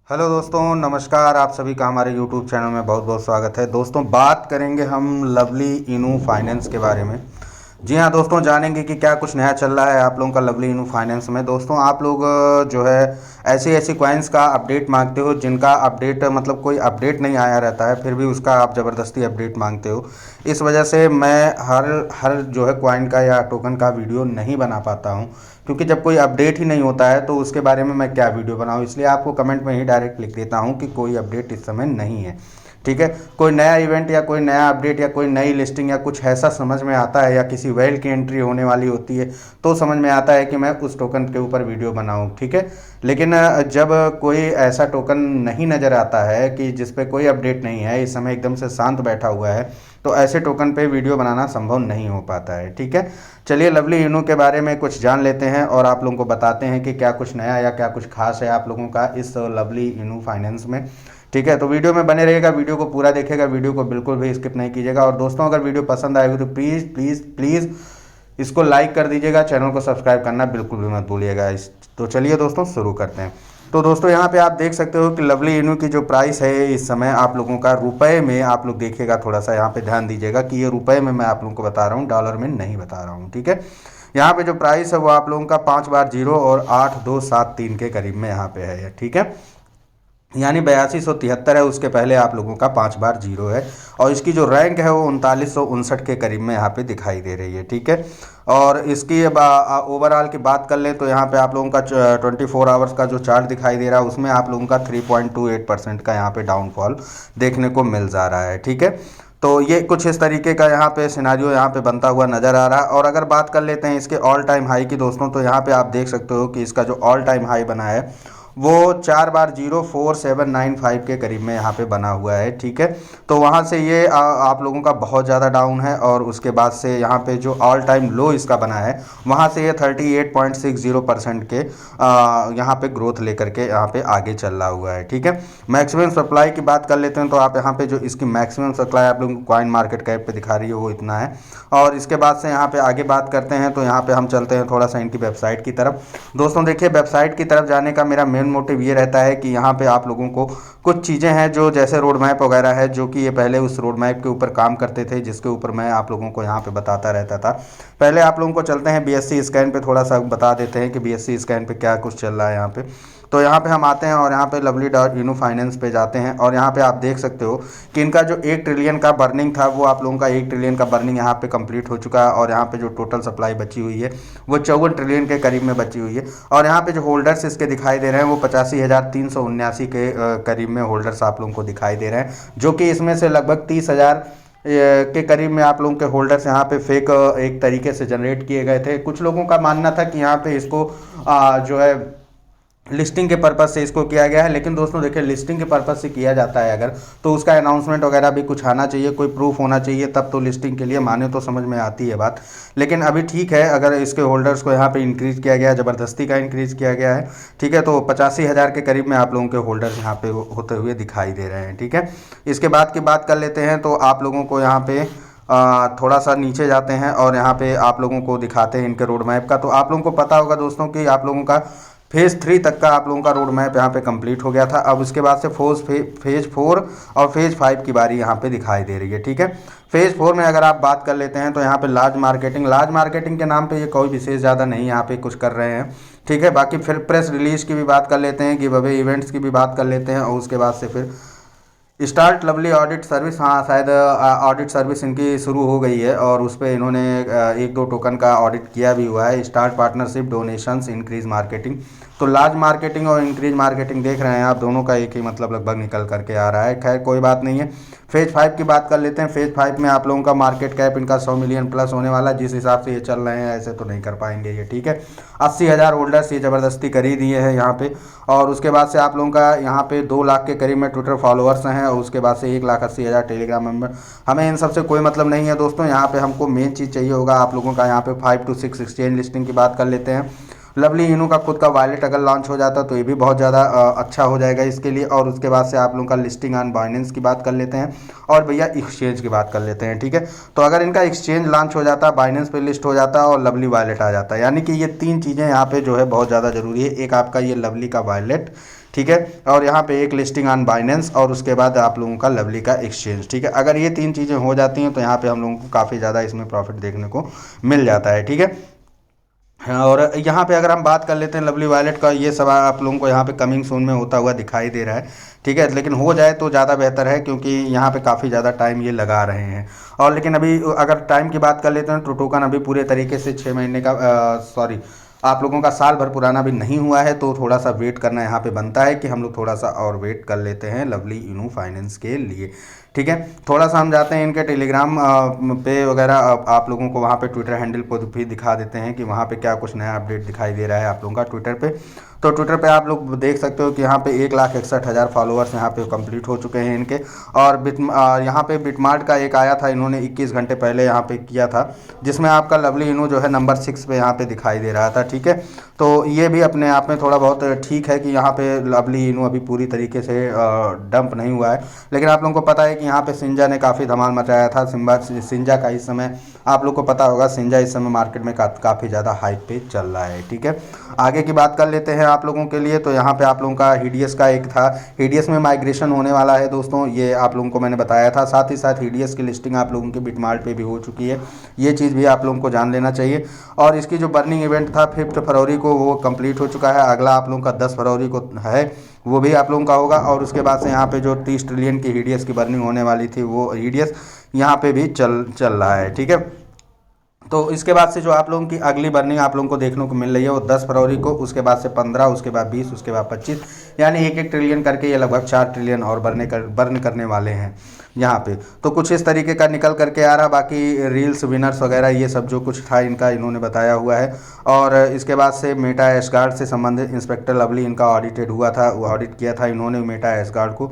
Hello दोस्तों, नमस्कार। आप सभी का हमारे यूट्यूब चैनल में बहुत बहुत स्वागत है। दोस्तों, बात करेंगे हम लवली इनू फाइनेंस के बारे में। जी हाँ दोस्तों, जानेंगे कि क्या कुछ नया चल रहा है आप लोगों का लवली इनू फाइनेंस में। दोस्तों, आप लोग जो है ऐसी ऐसी कॉइन्स का अपडेट मांगते हो जिनका अपडेट मतलब कोई अपडेट नहीं आया रहता है, फिर भी उसका आप ज़बरदस्ती अपडेट मांगते हो। इस वजह से मैं हर हर जो है कॉइन का या टोकन का वीडियो नहीं बना पाता हूँ, क्योंकि जब कोई अपडेट ही नहीं होता है तो उसके बारे में मैं क्या वीडियो बनाऊँ। इसलिए आपको कमेंट में ही डायरेक्ट लिख देता हूँ कि कोई अपडेट इस समय नहीं है। ठीक है, कोई नया इवेंट या कोई नया अपडेट या कोई नई लिस्टिंग या कुछ ऐसा समझ में आता है या किसी वेल की एंट्री होने वाली होती है तो समझ में आता है कि मैं उस टोकन के ऊपर वीडियो बनाऊं। ठीक है, लेकिन जब कोई ऐसा टोकन नहीं नज़र आता है कि जिस पे कोई अपडेट नहीं है, इस समय एकदम से शांत बैठा हुआ है, तो ऐसे टोकन पे वीडियो बनाना संभव नहीं हो पाता है। ठीक है, चलिए लवली इनू के बारे में कुछ जान लेते हैं और आप लोगों को बताते हैं कि क्या कुछ नया या क्या कुछ खास है आप लोगों का इस लवली इनू फाइनेंस में। ठीक है, तो वीडियो में बने रहेगा, वीडियो को पूरा देखेगा, वीडियो को बिल्कुल भी स्किप नहीं कीजिएगा। और दोस्तों, अगर वीडियो पसंद आएगी तो प्लीज़ प्लीज़ प्लीज़ इसको लाइक कर दीजिएगा, चैनल को सब्सक्राइब करना बिल्कुल भी मत भूलिएगा। तो चलिए दोस्तों, शुरू करते हैं। तो दोस्तों, यहाँ पे आप देख सकते हो कि लवली इनू की जो प्राइस है इस समय आप लोगों का रुपए में, आप लोग देखिएगा, थोड़ा सा यहाँ पे ध्यान दीजिएगा कि ये रुपए में मैं आप लोगों को बता रहा हूँ, डॉलर में नहीं बता रहा हूँ। ठीक है, यहाँ पे जो प्राइस है वो आप लोगों का 5 बार जीरो और 8273 के करीब में यहाँ पे है। ठीक है, यानी 8273 है, उसके पहले आप लोगों का 5 बार जीरो है। और इसकी जो रैंक है वो 3959 के करीब में यहाँ पे दिखाई दे रही है। ठीक है, और इसकी ओवरऑल की बात कर लें तो यहाँ पे आप लोगों का 24 आवर्स का जो चार्ट दिखाई दे रहा है उसमें आप लोगों का 3.28% का यहाँ पे डाउनफॉल देखने को मिल जा रहा है। ठीक है, तो ये कुछ इस तरीके का यहाँ पे सिनारियो यहाँ पे बनता हुआ नज़र आ रहा है। और अगर बात कर लेते हैं इसके ऑल टाइम हाई की दोस्तों, तो यहाँ पे आप देख सकते हो कि इसका जो ऑल टाइम हाई बना है वो 4 बार 04795 के करीब में यहाँ पे बना हुआ है। ठीक है, तो वहाँ से ये आप लोगों का बहुत ज़्यादा डाउन है। और उसके बाद से यहाँ पे जो ऑल टाइम लो इसका बना है वहाँ से ये 38.60% के यहाँ पे ग्रोथ लेकर के यहाँ पे आगे चल रहा हुआ है। ठीक है, मैक्सिमम सप्लाई की बात कर लेते हैं तो आप यहाँ पे जो इसकी मैक्सिमम सप्लाई आप लोगों को कॉइन मार्केट कैप पे दिखा रही है वो इतना है। और इसके बाद से यहाँ पे आगे बात करते हैं तो यहाँ पे हम चलते हैं थोड़ा सा इनकी वेबसाइट की तरफ। दोस्तों देखिए, वेबसाइट की तरफ जाने का मेरा मेन मोटिव ये रहता है कि यहाँ पे आप लोगों को कुछ चीज़ें हैं जो जैसे रोड मैप वगैरह है, जो कि ये पहले उस रोड मैप के ऊपर काम करते थे जिसके ऊपर मैं आप लोगों को यहाँ पे बताता रहता था। पहले आप लोगों को चलते हैं बीएससी स्कैन पे, थोड़ा सा बता देते हैं कि बीएससी स्कैन पे क्या कुछ चल रहा है यहाँ पे। तो यहाँ पे हम आते हैं और यहाँ पे लवली डॉट इनू फाइनेंस पे जाते हैं और यहाँ पे आप देख सकते हो कि इनका जो 1 ट्रिलियन का बर्निंग था वो आप लोगों का 1 ट्रिलियन का बर्निंग यहाँ पे कंप्लीट हो चुका है। और यहाँ पे जो टोटल सप्लाई बची हुई है वो 54 ट्रिलियन के करीब में बची हुई है। और यहाँ पे जो होल्डर्स इसके दिखाई दे रहे हैं वो 85,379 के करीब में होल्डर्स आप लोगों को दिखाई दे रहे हैं, जो कि इसमें से लगभग 30,000 के करीब में आप लोगों के होल्डर्स यहाँ पे फेक एक तरीके से जनरेट किए गए थे। कुछ लोगों का मानना था कि यहाँ पे इसको जो है लिस्टिंग के पर्पज़ से इसको किया गया है। लेकिन दोस्तों देखिए, लिस्टिंग के पर्पज़ से किया जाता है अगर, तो उसका अनाउंसमेंट वगैरह भी कुछ आना चाहिए, कोई प्रूफ होना चाहिए, तब तो लिस्टिंग के लिए माने तो समझ में आती है बात। लेकिन अभी ठीक है, अगर इसके होल्डर्स को यहाँ पे इंक्रीज़ किया गया है, ज़बरदस्ती का इंक्रीज़ किया गया है। ठीक है, तो 85,000 के करीब में आप लोगों के होल्डर्स यहाँ पे होते हुए दिखाई दे रहे हैं। ठीक है, इसके बाद की बात कर लेते हैं तो आप लोगों को यहाँ पे थोड़ा सा नीचे जाते हैं और यहाँ पे आप लोगों को दिखाते हैं इनके रोड मैप का। तो आप लोगों को पता होगा दोस्तों कि आप लोगों का फेज़ 3 तक का आप लोगों का रोड मैप यहाँ पे कंप्लीट हो गया था। अब उसके बाद से फेज़ 4 और फेज़ 5 की बारी यहाँ पे दिखाई दे रही है। ठीक है, फेज़ 4 में अगर आप बात कर लेते हैं तो यहाँ पे लार्ज मार्केटिंग के नाम पे ये कोई विशेष ज़्यादा नहीं यहाँ पे कुछ कर रहे हैं। ठीक है, बाकी फिर प्रेस रिलीज की भी बात कर लेते हैं, गिव अवे इवेंट्स की भी बात कर लेते हैं। और उसके बाद से फिर स्टार्ट लवली ऑडिट सर्विस, हाँ शायद ऑडिट सर्विस इनकी शुरू हो गई है और उस पर इन्होंने 1-2 टोकन का ऑडिट किया भी हुआ है। Start partnership, donations, increase marketing. तो लार्ज मार्केटिंग और इंक्रीज मार्केटिंग देख रहे हैं आप, दोनों का एक ही मतलब लगभग निकल करके आ रहा है। खैर कोई बात नहीं है। फेज़ 5 की बात कर लेते हैं। फेज़ 5 में आप लोगों का मार्केट कैप इनका 100 मिलियन प्लस होने वाला है। जिस हिसाब से ये चल रहे हैं ऐसे तो नहीं कर पाएंगे ये। ठीक है, 80,000 होल्डर्स ये ज़बरदस्ती कर ही दिए हैं यहाँ पे। और उसके बाद से आप लोगों का यहाँ पे 2 लाख के करीब में ट्विटर फॉलोअर्स हैं और उसके बाद से 1,80,000 टेलीग्राम मेंबर। हमें इन सबसे कोई मतलब नहीं है दोस्तों। यहाँ पे हमको मेन चीज़ चाहिए होगा आप लोगों का, यहाँ पे 5 to 6 एक्सचेंज लिस्टिंग की बात कर लेते हैं। लवली इनू का खुद का वॉलेट अगर लॉन्च हो जाता तो ये भी बहुत ज़्यादा अच्छा हो जाएगा इसके लिए। और उसके बाद से आप लोगों का लिस्टिंग ऑन बाइनेंस की बात कर लेते हैं और भैया एक्सचेंज की बात कर लेते हैं। ठीक है, तो अगर इनका एक्सचेंज लॉन्च हो जाता, बाइनेंस पे लिस्ट हो जाता और लवली वॉलेट आ जाता, यानी कि ये 3 चीज़ें यहाँ पे जो है बहुत ज़्यादा ज़रूरी है। एक आपका ये लवली का वॉलेट, ठीक है। और यहाँ पे एक लिस्टिंग ऑन बाइनेंस और उसके बाद आप लोगों का लवली का एक्सचेंज, ठीक है। अगर ये 3 चीज़ें हो जाती हैं तो यहाँ पे हम लोगों को काफ़ी ज़्यादा इसमें प्रॉफिट देखने को मिल जाता है, ठीक है। हाँ, और यहाँ पे अगर हम बात कर लेते हैं लवली वॉलेट का, ये सब आप लोगों को यहाँ पे कमिंग सून में होता हुआ दिखाई दे रहा है, ठीक है। लेकिन हो जाए तो ज़्यादा बेहतर है, क्योंकि यहाँ पे काफ़ी ज़्यादा टाइम ये लगा रहे हैं। और लेकिन अभी अगर टाइम की बात कर लेते हैं तो टोकन अभी पूरे तरीके से 6 महीने का सॉरी आप लोगों का साल भर पुराना भी नहीं हुआ है, तो थोड़ा सा वेट करना यहाँ पे बनता है कि हम लोग थोड़ा सा और वेट कर लेते हैं लवली इनू फाइनेंस के लिए, ठीक है। थोड़ा सा हम जाते हैं इनके टेलीग्राम पे वगैरह, आप लोगों को वहाँ पे ट्विटर हैंडल को भी दिखा देते हैं कि वहाँ पे क्या कुछ नया अपडेट दिखाई दे रहा है आप लोगों का ट्विटर पे। तो ट्विटर पे आप लोग देख सकते हो कि यहाँ पे 1,61,000 फॉलोअर्स यहाँ पे कंप्लीट हो चुके हैं इनके। और यहाँ पे बिटमार्ट का एक आया था, इन्होंने 21 घंटे पहले यहाँ पे किया था, जिसमें आपका लवली इनू जो है नंबर 6 पे यहाँ पे दिखाई दे रहा था, ठीक है। तो ये भी अपने आप में थोड़ा बहुत ठीक है कि यहाँ पे लवली इनू अभी पूरी तरीके से डंप नहीं हुआ है। लेकिन आप लोगों को पता है कि यहाँ पे सिंजा ने काफ़ी धमाल मचाया था। सिंजा का इस समय आप लोग को पता होगा, सिंजा इस समय मार्केट में काफ़ी ज़्यादा हाइप पे चल रहा है, ठीक है। आगे की बात कर लेते हैं आप लोगों के लिए। तो यहाँ पे आप लोगों का हीडीएस का एक था, हीडीएस में माइग्रेशन होने वाला है दोस्तों, ये आप लोगों को मैंने बताया था। साथ ही साथ हीडीएस की लिस्टिंग आप लोगों के बिटमार्ट पे भी हो चुकी है, ये चीज़ भी आप लोगों को जान लेना चाहिए। और इसकी जो बर्निंग इवेंट था 5 फरवरी को, वो कंप्लीट हो चुका है। अगला आप लोगों का 10 फरवरी को है, वो भी आप लोगों का होगा। और उसके बाद से यहाँ पे जो 30 ट्रिलियन की हीडीएस की बर्निंग होने वाली थी, वो हीडीएस यहाँ पे भी चल रहा है, ठीक है। तो इसके बाद से जो आप लोगों की अगली बर्निंग आप लोगों को देखने को मिल रही है वो 10 फरवरी को, उसके बाद से 15, उसके बाद 20, उसके बाद 25, यानी 1-1 ट्रिलियन करके ये लगभग 4 ट्रिलियन और बर्न करने वाले हैं यहाँ पे। तो कुछ इस तरीके का निकल करके आ रहा। बाकी रील्स विनर्स वगैरह ये सब जो कुछ था इनका, इन्होंने बताया हुआ है। और इसके बाद से मेटा एस्गार्ड से संबंधित इंस्पेक्टर लवली इनका ऑडिटेड हुआ था, ऑडिट किया था इन्होंने मेटा एस्गार्ड को।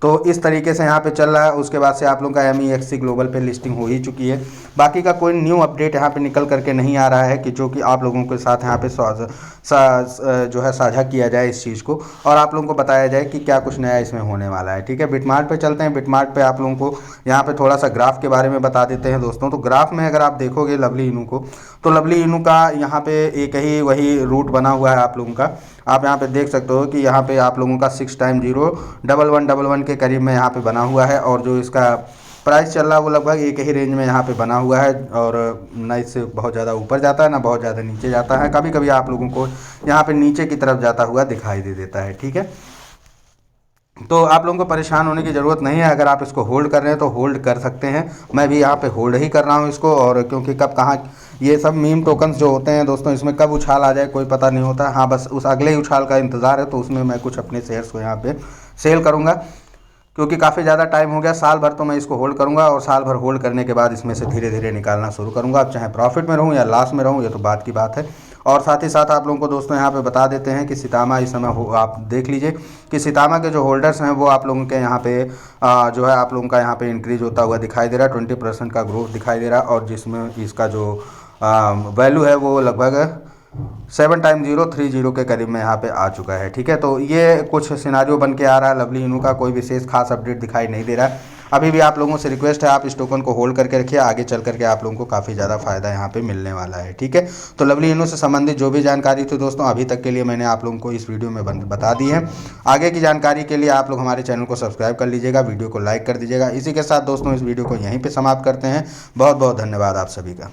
तो इस तरीके से यहाँ पे चल रहा है। उसके बाद से आप लोगों का MEXC ग्लोबल पे लिस्टिंग हो ही चुकी है। बाकी का कोई न्यू अपडेट यहाँ पे निकल करके नहीं आ रहा है कि जो कि आप लोगों के साथ यहाँ पे जो है साझा किया जाए इस चीज़ को, और आप लोगों को बताया जाए कि क्या कुछ नया इसमें होने वाला है, ठीक है। बिटमार्ट पे चलते हैं। बिटमार्ट पे आप लोगों को यहाँ पे थोड़ा सा ग्राफ के बारे में बता देते हैं दोस्तों। तो ग्राफ में अगर आप देखोगे लवली इनू को, तो लवली इनू का यहाँ पे एक ही वही रूट बना हुआ है आप लोगों का। आप यहाँ पे देख सकते हो कि यहाँ पे आप लोगों का 6 टाइम 0 1111 के करीब में यहाँ पे बना हुआ है। और जो इसका प्राइस चल रहा है वो लगभग एक ही रेंज में यहाँ पे बना हुआ है, और ना इससे बहुत ज़्यादा ऊपर जाता है ना बहुत ज़्यादा नीचे जाता है। कभी कभी आप लोगों को यहाँ पे नीचे की तरफ जाता हुआ दिखाई दे देता है, ठीक है। तो आप लोगों को परेशान होने की ज़रूरत नहीं है। अगर आप इसको होल्ड कर रहे हैं तो होल्ड कर सकते हैं। मैं भी यहाँ पे होल्ड ही कर रहा हूँ इसको, और क्योंकि कब कहाँ ये सब मीम टोकन्स जो होते हैं दोस्तों, इसमें कब उछाल आ जाए कोई पता नहीं होता। हाँ, बस उस अगले ही उछाल का इंतज़ार है। तो उसमें मैं कुछ अपने शेयर्स को यहाँ पे सेल करूँगा, क्योंकि काफ़ी ज़्यादा टाइम हो गया। साल भर तो मैं इसको होल्ड करूँगा, और साल भर होल्ड करने के बाद इसमें से धीरे धीरे निकालना शुरू करूँगा। अब चाहे प्रॉफिट में रहूँ या लॉस में रहूँ, ये तो बात की बात है। और साथ ही साथ आप लोगों को दोस्तों यहाँ पे बता देते हैं कि सितामा इस समय आप देख लीजिए कि सितामा के जो होल्डर्स हैं वो आप लोगों के यहाँ पे जो है आप लोगों का यहाँ पे इंक्रीज होता हुआ दिखाई दे रहा है। 20% का ग्रोथ दिखाई दे रहा है, और जिसमें इसका जो वैल्यू है वो लगभग 7 टाइम 030 के करीब में यहाँ पे आ चुका है, ठीक है। तो ये कुछ सिनारियो बन के आ रहा है लवली इनू का। कोई विशेष खास अपडेट दिखाई नहीं दे रहा है। अभी भी आप लोगों से रिक्वेस्ट है, आप इस टोकन को होल्ड करके रखिए। आगे चल करके आप लोगों को काफ़ी ज़्यादा फायदा यहाँ पे मिलने वाला है, ठीक है। तो लवली इनू से संबंधित जो भी जानकारी थी दोस्तों अभी तक के लिए मैंने आप लोगों को इस वीडियो में बता दी है। आगे की जानकारी के लिए आप लोग हमारे चैनल को सब्सक्राइब कर लीजिएगा, वीडियो को लाइक कर दीजिएगा। इसी के साथ दोस्तों इस वीडियो को यहीं पर समाप्त करते हैं। बहुत बहुत धन्यवाद आप सभी का।